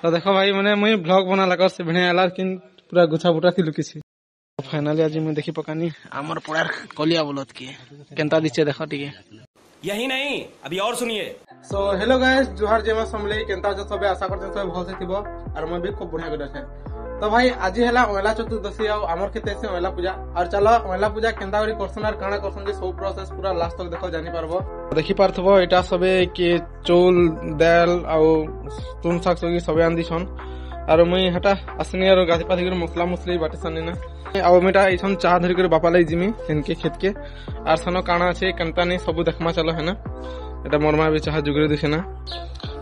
तो देखो भाई मैंने मुई ब्लॉग बना लगा से बढ़िया आला कि पूरा गुछा बुटा थी लुकिसी फाइनली आज मुई देखी पकानी हमर पूरा कलिया बोलत की केनता दिचे देखो ठीक यही नहीं अभी और सुनिए। सो हेलो गाइस जोहार जेमा समले केनता जो सबे आशा करते सब भल से थिबो और मैं भी खूब बढ़िया कर छे। तो भाई आज हैला ओला चतुर्दशी आ हमर केते से ओला पूजा और चलो ओला पूजा केनता करी करसन और काना करसन जे सब प्रोसेस पूरा लास्ट तक देखो जानि पारबो देखि पारथबो एटा सबे के चौल दाल आ तुम साग सब्जी सबे आंदी छन और मुई हटा असनी और गाथि पाथि कर मसला मसली बाटे सने ना आ मेटा इछन चाह धरि कर बापा लाई जिमी इनके खेत के और सनो काना छे कंता नहीं सब देखमा चलो है ना एटा मरमा भी चाह जुगरे दिसे ना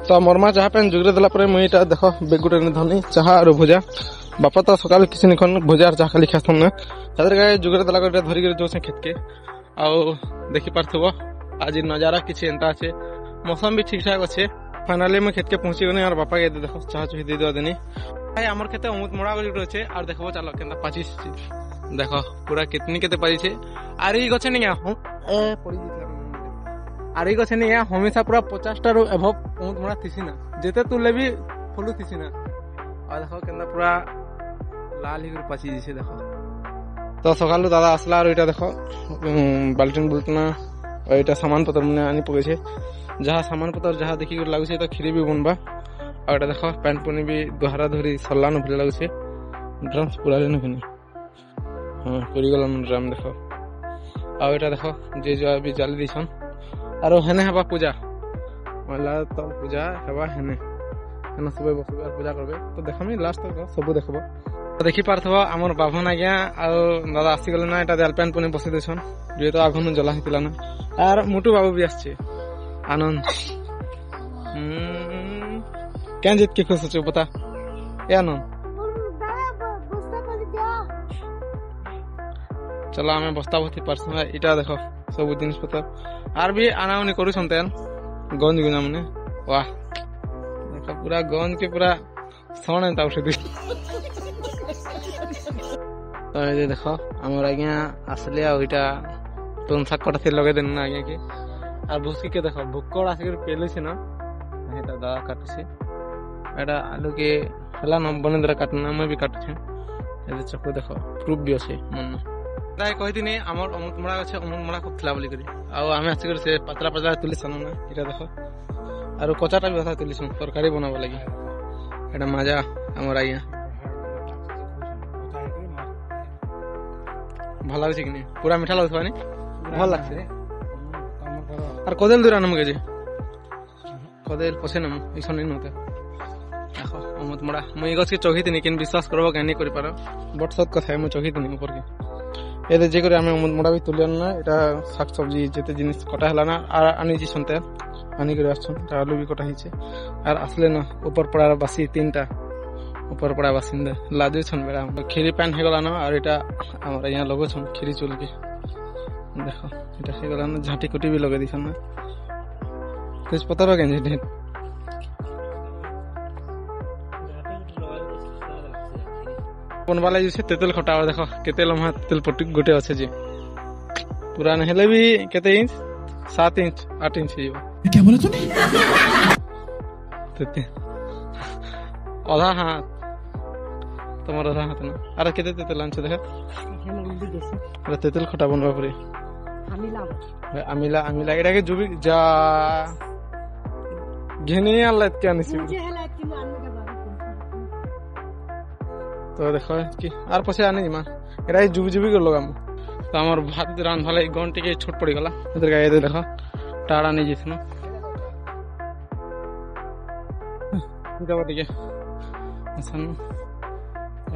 तो मरमा चाह पेन जुगरे दला परे मुई एटा देखो बेगुटे धनी चाह और भुजा बापा तो सकाल किसी निखन भुजा और चाह खाली खासन ना तादर गाय जुगरे दला कर धरि कर जो से खेत के आ देखि पारथबो आज नजारा किछि एंता छे मौसम भी ठीक ठाक अच्छे फाइनली मैं खेत के पहुंची गने और बापा के देखो चाह चुही दे दो देनी भाई हमर खेते अमुत मोड़ा गली रहे और देखबो चलो केनता 25 देखो पूरा कितनी केते पाई छे आर ई गछ नहीं ए पड़ी दिखला आर ई गछ नहीं हमेशा पूरा 50 टा रो एभव अमुत मोड़ा थिसी ना जेते तुले भी फुलु थिसी ना और देखो केनता पूरा लाल ही पाची दिसे देखो तो सकालु दादा असला और एटा देखो बाल्टिन बुलटना और एटा सामान पत्र मने आनी पगे छे जहाँ सामान पत्र जहाँ देखी कर लागू तो खीरी भी बनबा और एटा देखो पैंट पुनी भी दोहरा धोरी सल्ला न भले लागू ड्रम पूरा लेन फिनी हां पूरी गला ड्रम देखो और एटा देखो जे जो अभी जल्दी दिछन और हेने हबा पूजा मला तो पूजा हबा हेने हेने सबे बसबे पूजा करबे तो देखमी लास्ट तक सब देखबो देखि पारथबो हमर बाभन आज्ञा आ दादा आसी गले ना एटा देल पैंट पुनी बसि देछन जे तो आघन जला हितला ना और मोटू बाबू भी आछे आनंद क्या जीत के खुश हो बता या आनंद चलो आम बस्ता भर्ती पार्सन इटा देख सब जिन पतर आर भी आना उनी करू छन गंज गुना मने वाह देख पूरा गंज के पूरा सण एंता उठे दी तो ये देखो हमर आज्ञा आसले आ ओइटा तुम सा कटा लगे देन ना आज्ञा के আর ভুসকি কে দেখো ভুক্কড় আসি করে পেলেছে না এটা দাদা কাটছে এটা আলু কে হেলা ন বনে দরা কাটনা আমি भी কাটছে এই চক্র দেখো প্রুফ भी আছে মন তাই কই দিনে আমার অমুত মড়া আছে অমুত মড়া খুব খেলা বলি করি আর আমি আসি করে সে পাতলা পাতলা তুলি সানো না এটা দেখো আর কচাটা भी কথা তুলি সন তরকারি বানাবো লাগি এটা মজা আমার আইয়া ভালো লাগছে কি পুরা মিঠা লাগছে মানে ভালো লাগছে আর কদেল দূর আনম গেছে কদেল পছে নাম ইছন নাই নতে দেখো অমত মড়া মই গছ के চোখি দিনি কিন বিশ্বাস করব জ্ঞানী করি পারো বট সত কথা মই চোখি দিনি উপর के এতে যে করে আমি অমত মড়া বি তুলিয়ান না এটা শাক সবজি যেতে জিনিস কটা হলা না আর আনি জি শুনতে আনি করে আসছন আলু বি কটা হইছে আর আসলে না উপর পড়ার বাসি তিনটা উপর পড়া বাসিন্দা লাদু ছন বেড়া খিরি প্যান হয়ে গলা না আর এটা আমরা ইয়া লগো ছন খিরি চুল के देखो এটা হয়ে গলা না ঝাঁটি কুটি भी লগে দিছন না তেজ পতা রগে নি কোন वाला जैसे तेतल खटा देखो केते लम्हा तेल पट्टी गोटे আছে जे पूरा न हेले भी केते इंच 7 इंच 8 इंच जीव क्या बोला तूने तेते आधा हाथ তোমার आधा हाथ ना अरे केते तेतल आंछ देखो अरे तेतल खटा बनवा परे আমিলা আমিলা এটাকে জুবি যা ঘেনে আল্লাহ কে আনিছি তো দেখো কি আর পছে আনি মা এটাই জুবি জুবি করে লগাম তো আমার ভাত রান ভালো ঘন্টে কে ছোট পড়ে গলা এদের গায়ে দেখো টাড়া নিয়ে যেছ না যাবা টিকে আচ্ছা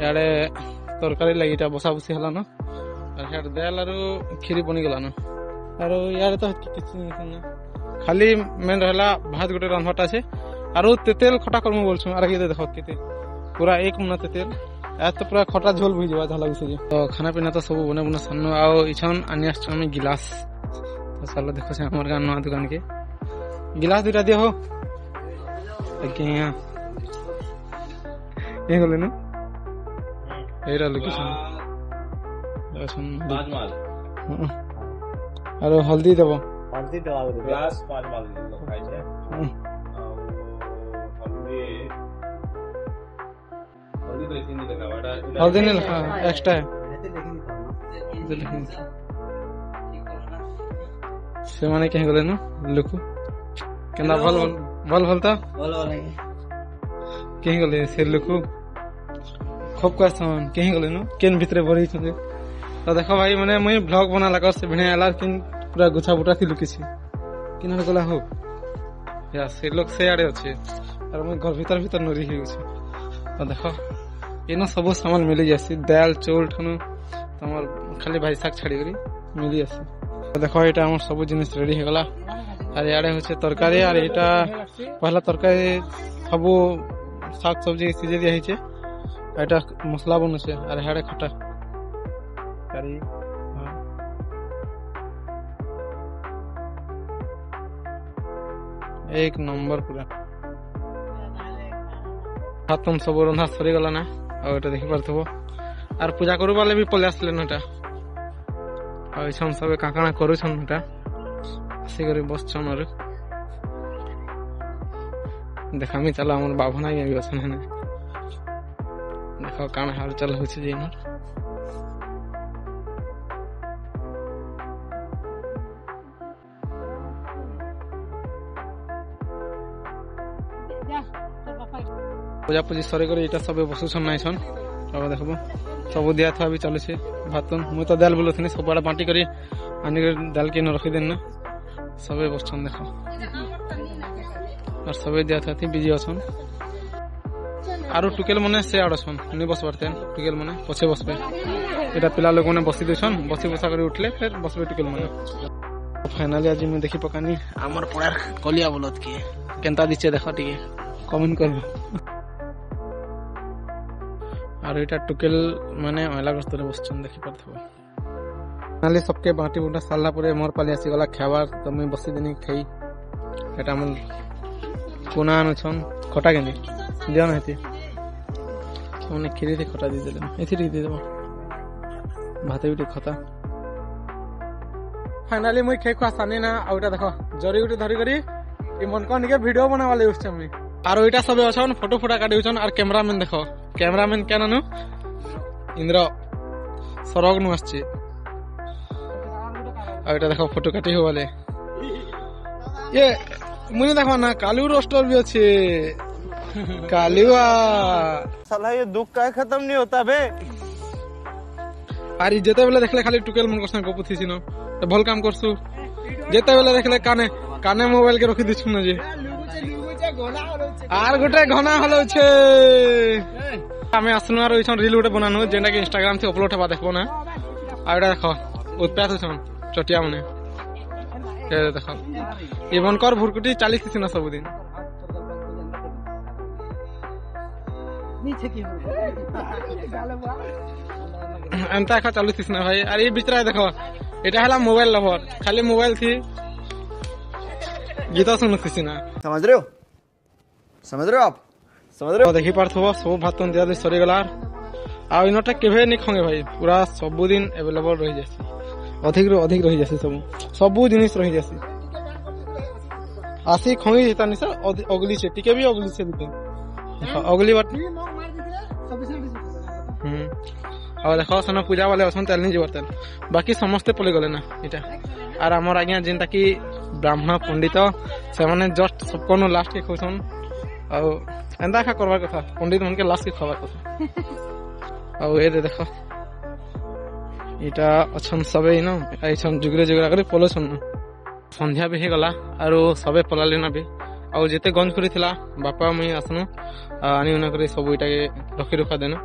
ইয়ারে তরকারি লাগিটা বসা বসি হলা না আর হেড দেল আর খিরি বনি গলা না আর ইয়ারে তো কিছু না খালি মেন रहला भात गोटे रांधवाटा আছে আর তেতেল খটা করমু বলছু আর কি দেখো কেতে पूरा एक मुना तेतेल ए तो पूरा खटा झोल भई जवा झाला बिसे तो खाना पीना तो सब बने बने सन्नो आओ इछन आनी आछ हम गिलास तो चलो देखो से हमर गान नवा दुकान के गिलास दुटा दियो हो अगिया ए गले न एरा लोकेशन लोकेशन बाजमाल और हल्दी देबो ग्लास 5 माल खाइ छै हल्दी हल्दी नहीं लिखा एक्स्ट्रा है से माने कहीं गले न लुकु केना भल भल भल तो कहीं गले से लुकु खूब का सामान कहीं गले न केन भितरे बड़ी छे तो देखो भाई माने मुई ब्लॉग बना लगा से भिने आला किन पूरा गुछा बुटा थी लुकी छी किना गला हो या से लोग से आड़े अछि और मुई घर भीतर भीतर नरी ही छी तो देखो एनो सब सामान मिली जासी दाल चौल ठनु तमर खाली भाई साग छाड़ी करी मिली जासी तो देखो एटा हमर सब जिनिस रेडी हे गला और याडे होचे तरकारी और एटा पहला तरकारी सब साग सब्जी सिजे दिया हिचे एटा मसला बनछे और हेडे खटा करी एक नंबर पूरा हाथम सब रंधा सरी गला ना और एटा देखि परथबो और पूजा करू वाले भी पले आसले नटा और छन सब काकाना करू छन नटा आसी करी बस छन और देखामी चला हमर बाभना भी अछन ने देखो कान हाल चल होछि जे न पूजा पूजी सरे करे एटा सब बसु छन नाइ छन अब देखबो सब दिया था भी चले छे भातन मु तो दाल बोलथनी सब बड़ा बांटी करी आनी दाल के न रखी देन ना सबे बसछन देखो और सबे दिया था बिजी अछन आरो टुकेल मने से आड़ छन नि बस परतेन टुकेल मने पछे बसबे एटा पिला लोग ने बसी देछन बसी बसा करी उठले फिर बसबे टुकेल मने फाइनली आज मैं देखि पकानी हमर पड़ार कलिया बोलत के केनता दिचे देखो टिके कमेंट करबो और एटा टुकेल माने अयला गस्तरे बसछन देखि परथबो नाले सबके बाटी बुटा साला परे मोर पाली आसी गला खाबार तो मैं बसी देनी खाई एटा मन कोना छन खटा केनी दिया ना हेती सोने खिरी दे खटा दे देले एथि दे देबो भाते बिटे खता फाइनली मैं खाई खा सानी ना आउटा देखो जरी गुटी धरी करी ई मन कोन के वीडियो बनावाले उसछ मी और ओइटा सब अछन फोटो फोटा काटी उछन और कैमरामैन देखो कैमरामैन केना नु इंद्र सरग नु आछी और एटा देखो फोटो काटी हो वाले ये मुने देखो ना कालू रोस्टर भी अच्छे कालुआ साला ये दुख का खत्म नहीं होता बे अरे जेते बेले देखले खाली टुकेल मन करसन गप थीसी न तो भल काम करसु जेते बेले देखले काने काने मोबाइल के रखि दिछु न जे आर गोटे घना हलो छे हमें असनु आर ओइछन रील गोटे बनानु जेना के इंस्टाग्राम से अपलोड हेबा देखबो ना आ एटा देखो उत्पात छन चटिया मने ये देखो ये बनकर भुरकुटी 40 थी ना सब दिन नीचे की अंता खा चालू थी ना भाई अरे ये बिचरा देखो एटा हला मोबाइल लवर खाली मोबाइल थी गीता सुनथि ना समझ रहे हो आप समझ रहे हो देखि पारथबो सब भातन दिया दे सरी गला आ इनटा केभे नि खंगे भाई पूरा सब दिन अवेलेबल रही जासी अधिक रही जासी सब जिनिस रही जासी आसी खंगी जेता निसा अगली से टिके भी अगली से बिते अगली बात और देखो सना पूजा वाले असन तेल नहीं जीवतन बाकी समस्ते पले गले ना एटा और हमर आज्ञा जेंता की ब्राह्मण पंडित से माने जस्ट सबको लास्ट के खोसन और एंदा खा करवा कथा पंडित मन के लास्ट के खवा कथा और ए देखो एटा अछन सबे न आइछन जुगरे जुगरा करे पलोछन संध्या भी हे गला और सबे पलाले ना भी और जेते गंज करी थिला बापा मई आसनु आनी उना करे सब एटा के रखि रखा देना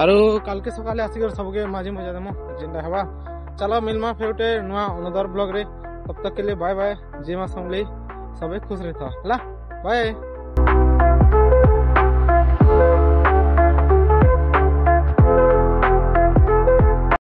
और काल के सकाले आसी कर सबके माजी मजा देमो जिंदा हवा चलो मिलमा फेउटे नुआ अनदर ब्लॉग रे तब तक के लिए बाय बाय जे मा समले सबे खुश रहता ला बाय